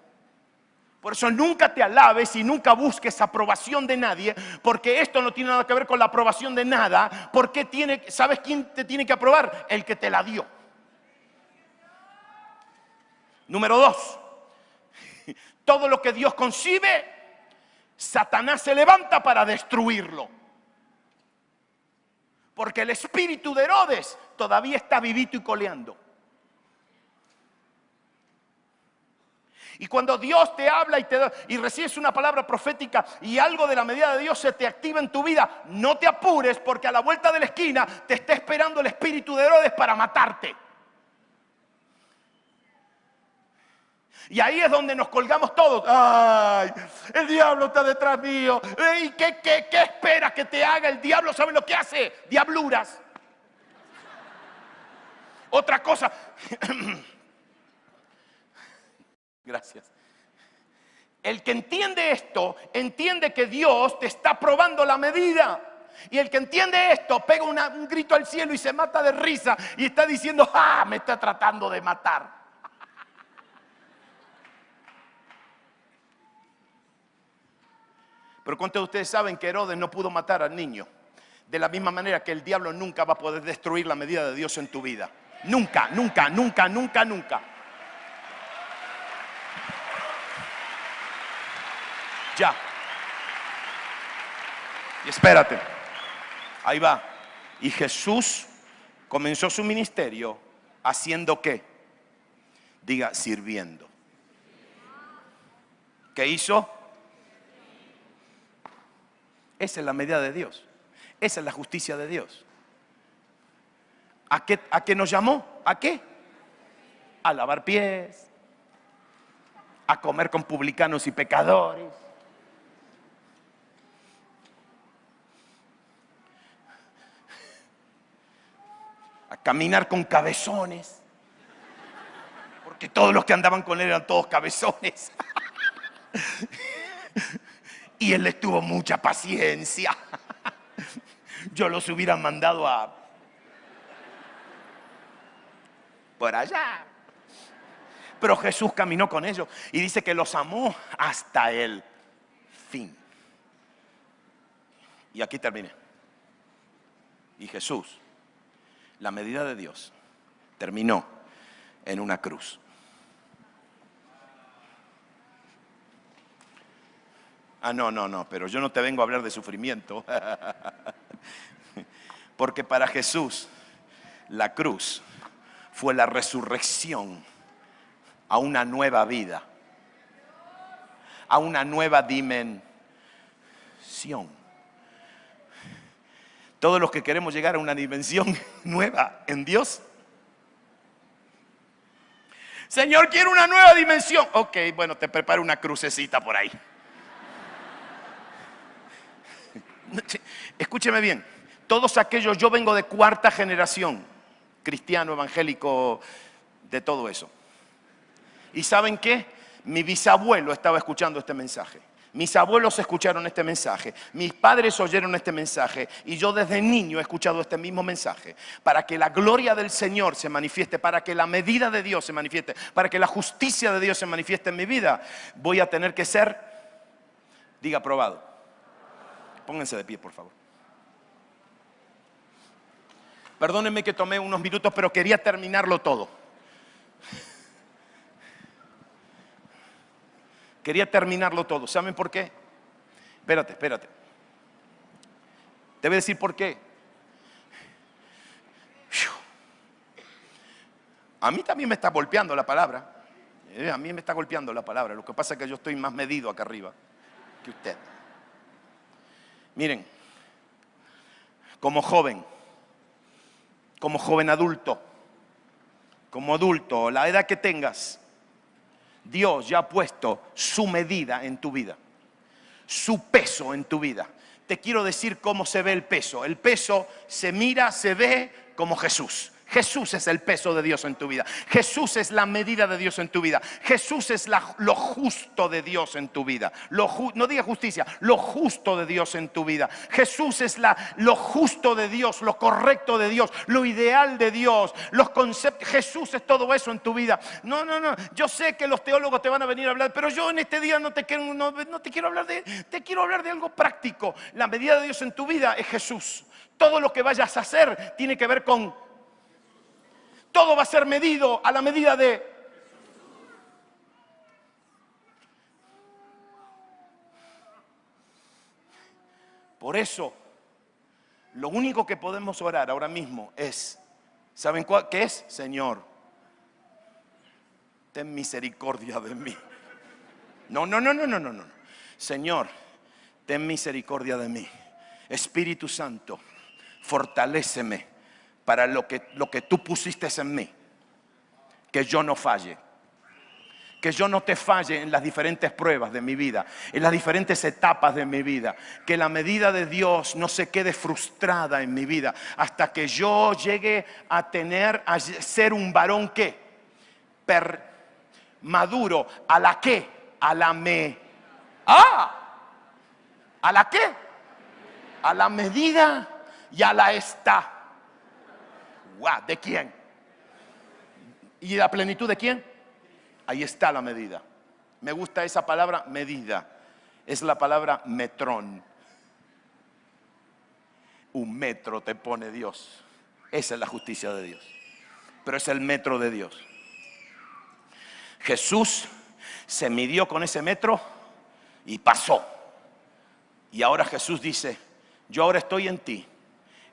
Por eso nunca te alabes y nunca busques aprobación de nadie, porque esto no tiene nada que ver con la aprobación de nada. Porque ¿sabes quién te tiene que aprobar? El que te la dio. Número 2. Todo lo que Dios concibe, Satanás se levanta para destruirlo. Porque el espíritu de Herodes todavía está vivito y coleando. Y cuando Dios te habla y recibes una palabra profética y algo de la medida de Dios se te activa en tu vida, no te apures, porque a la vuelta de la esquina te está esperando el espíritu de Herodes para matarte. Y ahí es donde nos colgamos todos. ¡Ay! El diablo está detrás mío. ¿Y qué esperas que te haga el diablo? ¿Saben lo que hace? Diabluras. Otra cosa. Gracias. El que entiende esto, entiende que Dios te está probando la medida. Y el que entiende esto, pega un grito al cielo y se mata de risa. Y está diciendo, ¡ah! Me está tratando de matar. Pero ¿cuántos de ustedes saben que Herodes no pudo matar al niño? De la misma manera que el diablo nunca va a poder destruir la medida de Dios en tu vida. Nunca, nunca, nunca, nunca, nunca. Ya. Y espérate. Ahí va. Y Jesús comenzó su ministerio haciendo ¿qué? Diga, sirviendo. ¿Qué hizo? Esa es la medida de Dios. Esa es la justicia de Dios. ¿A qué nos llamó? ¿A qué? A lavar pies, a comer con publicanos y pecadores, a caminar con cabezones, porque todos los que andaban con él eran todos cabezones. Y él les tuvo mucha paciencia. Yo los hubiera mandado a por allá. Pero Jesús caminó con ellos y dice que los amó hasta el fin. Y aquí terminé. Y Jesús, la medida de Dios, terminó en una cruz. No, pero yo no te vengo a hablar de sufrimiento. Porque para Jesús la cruz fue la resurrección a una nueva vida, a una nueva dimensión. Todos los que queremos llegar a una dimensión nueva en Dios. Señor, quiero una nueva dimensión. Ok, bueno, te preparo una crucecita por ahí. Escúcheme bien, todos aquellos, yo vengo de cuarta generación, cristiano, evangélico, de todo eso. ¿Y saben qué? Mi bisabuelo estaba escuchando este mensaje. Mis abuelos escucharon este mensaje. Mis padres oyeron este mensaje. Y yo desde niño he escuchado este mismo mensaje. Para que la gloria del Señor se manifieste, para que la medida de Dios se manifieste, para que la justicia de Dios se manifieste en mi vida, voy a tener que ser, diga, probado. Pónganse de pie, por favor. Perdónenme que tomé unos minutos, pero quería terminarlo todo. Quería terminarlo todo. ¿Saben por qué? Espérate. Te voy a decir por qué. A mí también me está golpeando la palabra. A mí me está golpeando la palabra. Lo que pasa es que yo estoy más medido acá arriba que usted. Miren, como joven adulto, la edad que tengas, Dios ya ha puesto su medida en tu vida, su peso en tu vida. Te quiero decir cómo se ve el peso. El peso se mira, se ve como Jesús. Jesús es el peso de Dios en tu vida. Jesús es la medida de Dios en tu vida. Jesús es lo justo de Dios en tu vida. No diga justicia, lo justo de Dios en tu vida. Jesús es lo justo de Dios, lo correcto de Dios, lo ideal de Dios, los conceptos. Jesús es todo eso en tu vida. No. Yo sé que los teólogos te van a venir a hablar, pero yo en este día no te quiero hablar te quiero hablar de algo práctico. La medida de Dios en tu vida es Jesús. Todo lo que vayas a hacer tiene que ver con... Todo va a ser medido a la medida de... Por eso, lo único que podemos orar ahora mismo es, ¿saben qué es? Señor, ten misericordia de mí. No, no, no, no, no, no, no. Señor, ten misericordia de mí. Espíritu Santo, fortaléceme para lo que tú pusiste en mí. Que yo no falle. Que yo no te falle en las diferentes pruebas de mi vida, en las diferentes etapas de mi vida. Que la medida de Dios no se quede frustrada en mi vida hasta que yo llegue a ser un varón que maduro. ¿A la qué? A la ¿a la qué? A la medida y a la ¿de quién? ¿Y la plenitud de quién? Ahí está la medida. Me gusta esa palabra, medida. Es la palabra metrón. Un metro te pone Dios. Esa es la justicia de Dios. Pero es el metro de Dios. Jesús se midió con ese metro y pasó. Y ahora Jesús dice, yo ahora estoy en ti.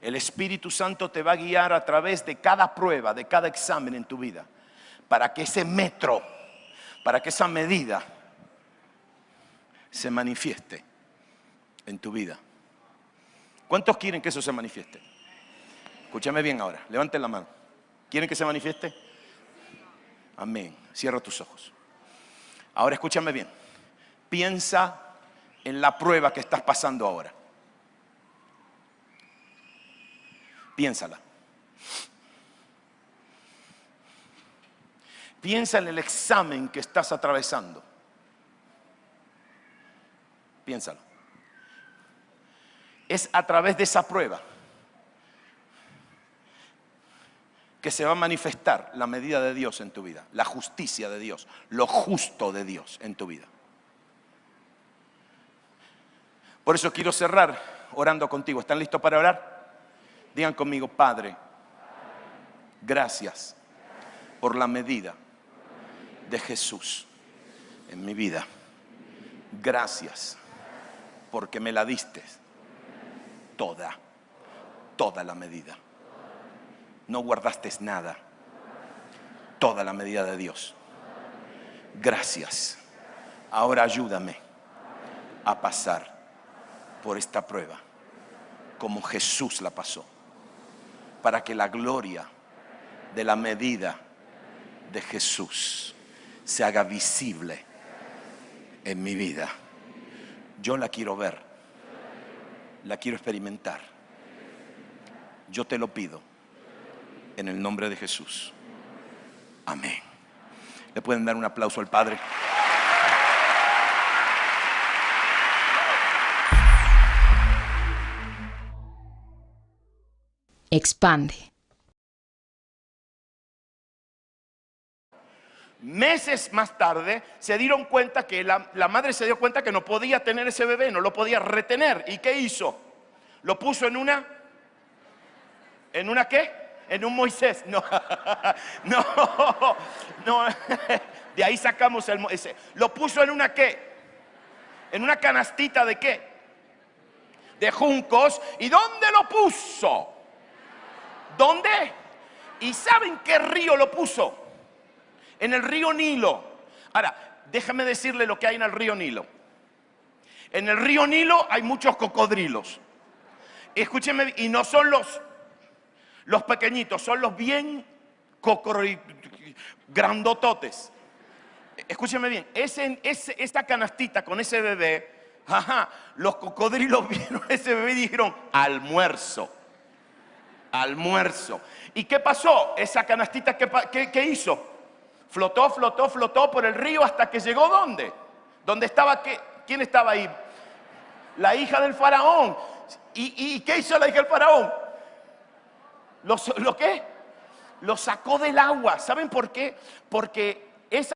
El Espíritu Santo te va a guiar a través de cada prueba, de cada examen en tu vida. Para que ese metro, para que esa medida se manifieste en tu vida. ¿Cuántos quieren que eso se manifieste? Escúchame bien ahora, levanten la mano. ¿Quieren que se manifieste? Amén. Cierra tus ojos. Ahora escúchame bien. Piensa en la prueba que estás pasando ahora. Piénsala. Piensa en el examen que estás atravesando. Piénsalo. Es a través de esa prueba que se va a manifestar la medida de Dios en tu vida, la justicia de Dios, lo justo de Dios en tu vida. Por eso quiero cerrar orando contigo. ¿Están listos para orar? Digan conmigo, Padre, gracias por la medida de Jesús en mi vida. Gracias porque me la diste toda la medida. No guardaste nada, toda la medida de Dios. Gracias. Ahora ayúdame a pasar por esta prueba como Jesús la pasó, para que la gloria de la medida de Jesús se haga visible en mi vida. Yo la quiero ver, la quiero experimentar. Yo te lo pido en el nombre de Jesús. Amén. ¿Le pueden dar un aplauso al Padre? Expande. Meses más tarde se dieron cuenta que la madre se dio cuenta que no podía tener ese bebé, no lo podía retener. ¿Y qué hizo? Lo puso ¿en una qué? En un Moisés. No, no. De ahí sacamos el Moisés. Lo puso en una qué? En una canastita de qué? De juncos. ¿Y dónde lo puso? ¿Dónde? ¿Y saben qué río lo puso? En el río Nilo. Ahora, déjame decirle lo que hay en el río Nilo. En el río Nilo hay muchos cocodrilos. Escúchenme, y no son los pequeñitos, son los bien grandototes. Escúchenme bien, esta canastita con ese bebé, los cocodrilos vieron ese bebé y dijeron, almuerzo. ¿Y qué pasó? Esa canastita, ¿qué hizo? Flotó por el río hasta que llegó ¿dónde? ¿Dónde estaba qué? ¿Quién estaba ahí? La hija del faraón. ¿Y qué hizo la hija del faraón? ¿Lo qué? Lo sacó del agua. ¿Saben por qué? Porque esa...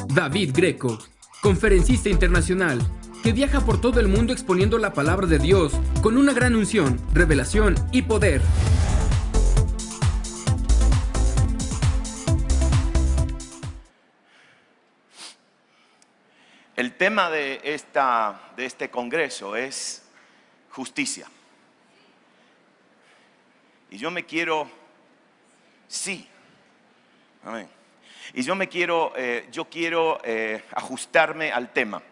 David Greco, conferencista internacional, que viaja por todo el mundo exponiendo la palabra de Dios con una gran unción, revelación y poder. El tema de este congreso es justicia. Y yo me quiero Sí. Amén. Y yo quiero ajustarme al tema.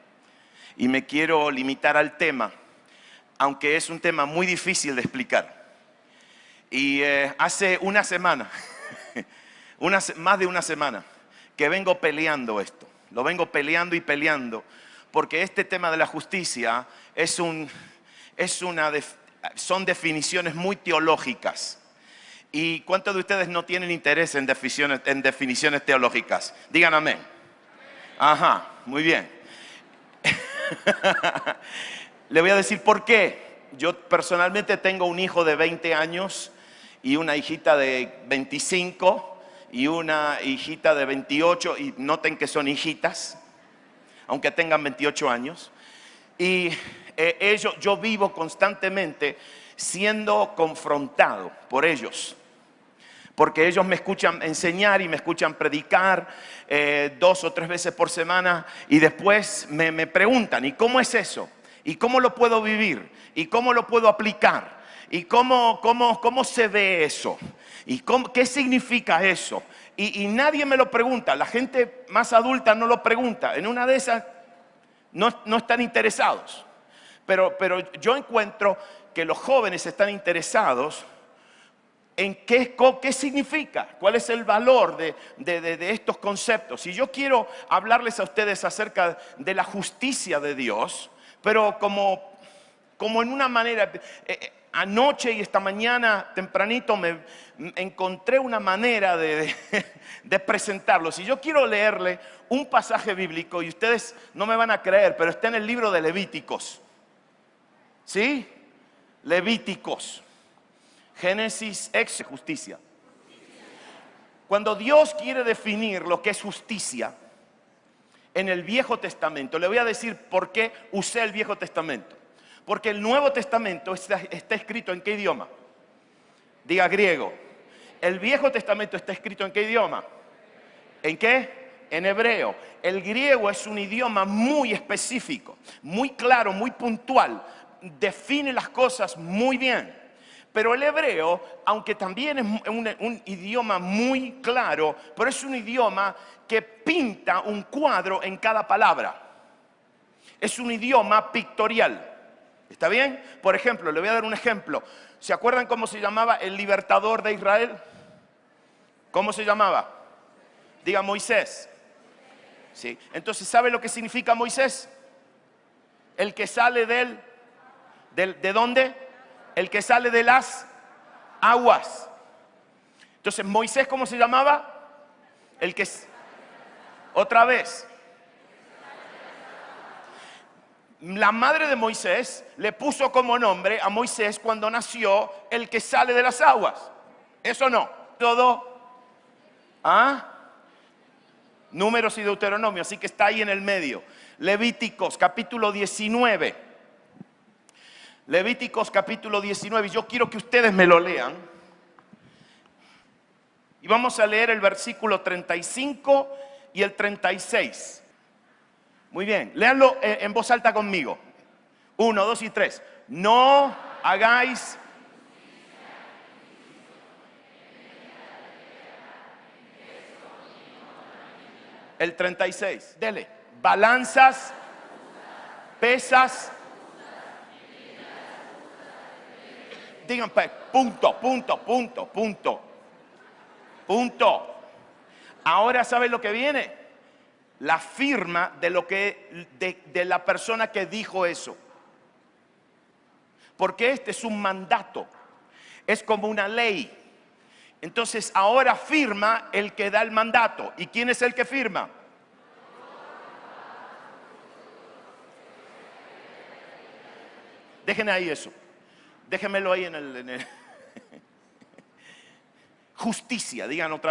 Y me quiero limitar al tema, aunque es un tema muy difícil de explicar. Y hace una semana, más de una semana, que vengo peleando esto. Lo vengo peleando y peleando, porque este tema de la justicia son definiciones muy teológicas. ¿Y cuántos de ustedes no tienen interés en definiciones teológicas? Digan amén. Ajá, muy bien. Le voy a decir por qué. Yo personalmente tengo un hijo de 20 años y una hijita de 25 y una hijita de 28, y noten que son hijitas, aunque tengan 28 años. Y yo vivo constantemente siendo confrontado por ellos, porque ellos me escuchan enseñar y me escuchan predicar 2 o 3 veces por semana, y después me preguntan, ¿y cómo es eso? ¿Y cómo lo puedo vivir? ¿Y cómo lo puedo aplicar? ¿Y cómo se ve eso? ¿Y qué significa eso? Y nadie me lo pregunta. La gente más adulta no lo pregunta. En una de esas no están interesados. Pero yo encuentro que los jóvenes están interesados en qué significa, cuál es el valor de estos conceptos. Y yo quiero hablarles a ustedes acerca de la justicia de Dios, pero como en una manera, anoche y esta mañana tempranito me encontré una manera de presentarlo. Si yo quiero leerle un pasaje bíblico, y ustedes no me van a creer, pero está en el libro de Levíticos. ¿Sí? Levíticos. Génesis, Éxodo, justicia. Cuando Dios quiere definir lo que es justicia en el Viejo Testamento, le voy a decir por qué usé el Viejo Testamento. Porque el Nuevo Testamento está escrito ¿en qué idioma? Diga griego. El Viejo Testamento está escrito ¿en qué idioma? ¿En qué? En hebreo. El griego es un idioma muy específico, muy claro, muy puntual. Define las cosas muy bien. Pero el hebreo, aunque también es un idioma muy claro, pero es un idioma que pinta un cuadro en cada palabra. Es un idioma pictorial. ¿Está bien? Por ejemplo, le voy a dar un ejemplo. ¿Se acuerdan cómo se llamaba el libertador de Israel? ¿Cómo se llamaba? Diga Moisés. Sí. Entonces, ¿sabe lo que significa Moisés? El que sale ¿de dónde? El que sale de las aguas. Entonces, Moisés, ¿cómo se llamaba? Otra vez. La madre de Moisés le puso como nombre a Moisés cuando nació el que sale de las aguas. ¿Eso no? Todo. Números y Deuteronomio, así que está ahí en el medio. Levíticos, capítulo 19. Levíticos, capítulo 19. Yo quiero que ustedes me lo lean. Y vamos a leer el versículo 35 y el 36. Muy bien, léanlo en voz alta conmigo. 1, 2 y 3. No hagáis. El 36, dele. Balanzas, pesas. Digan, punto. Ahora, ¿saben lo que viene? La firma de la persona que dijo eso. Porque este es un mandato. Es como una ley. Entonces ahora firma el que da el mandato. ¿Y quién es el que firma? Dejen ahí eso. Déjenmelo ahí en el... Justicia, digan otra vez.